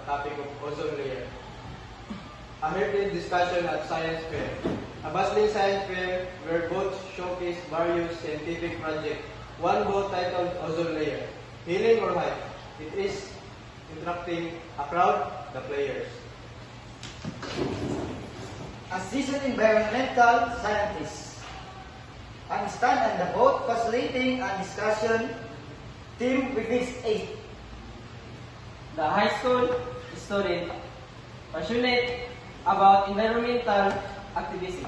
topic of ozone layer. A heated discussion at science fair. A bustling science fair where booths showcase various scientific projects. One booth titled Ozone Layer, Healing or Hype. It is interrupting a crowd, the players. A seasoned environmental scientist. I stand on the boat facilitating a discussion team with this 8. The high school student passionate about environmental activism.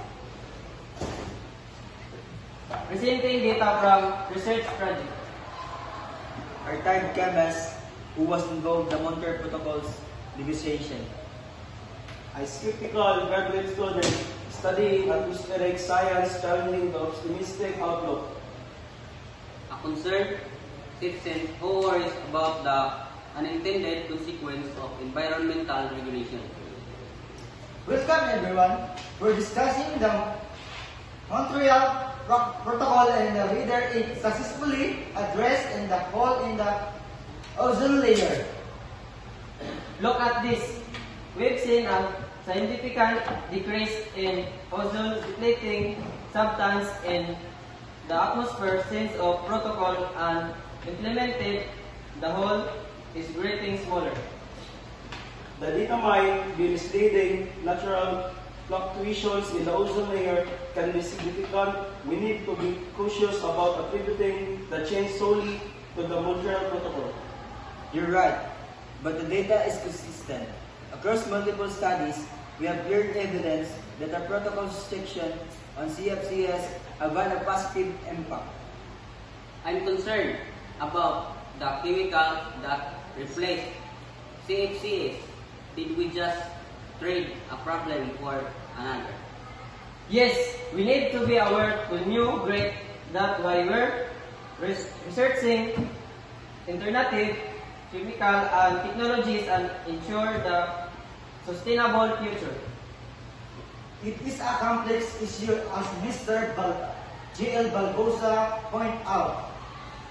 Presenting data from research project. A retired chemist who was involved in the Montreal Protocol's negotiation. A skeptical graduate student studying atmospheric science challenging the optimistic outlook. A concerned citizen who worries about the unintended consequence of environmental regulation. Welcome everyone. We're discussing the Montreal Protocol and whether it successfully addressed in the hole in the ozone layer. Look at this. We've seen a significant decrease in ozone depleting substance in the atmosphere since the protocol and implemented. The hole is getting smaller. The data might be misleading. Natural fluctuations in the ozone layer can be significant. We need to be cautious about attributing the change solely to the Montreal Protocol. You're right, but the data is consistent. Across multiple studies, we have clear evidence that the protocol's restriction on CFCs have had a positive impact. I'm concerned about the chemicals that replace CFCs. Did we just trade a problem for another? Yes, we need to be aware to new great. That's why we're researching alternative chemical and technologies and ensure the sustainable future. It is a complex issue as Mr. G.L. Balbosa pointed out.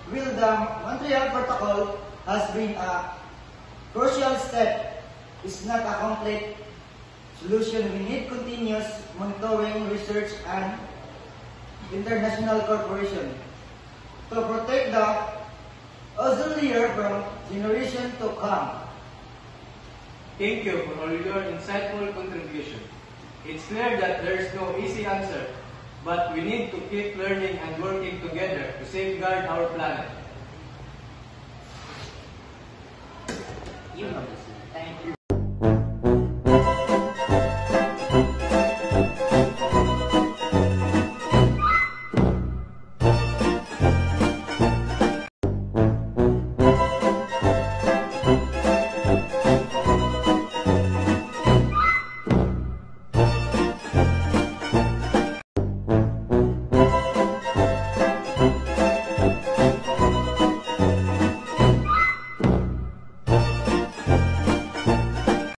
While the Montreal Protocol has been a crucial step, it's not a complete solution. We need continuous monitoring, research, and international cooperation to protect the ozone layer from generation to come. Thank you for all your insightful contribution. It's clear that there is no easy answer, but we need to keep learning and working together to safeguard our planet. You know this.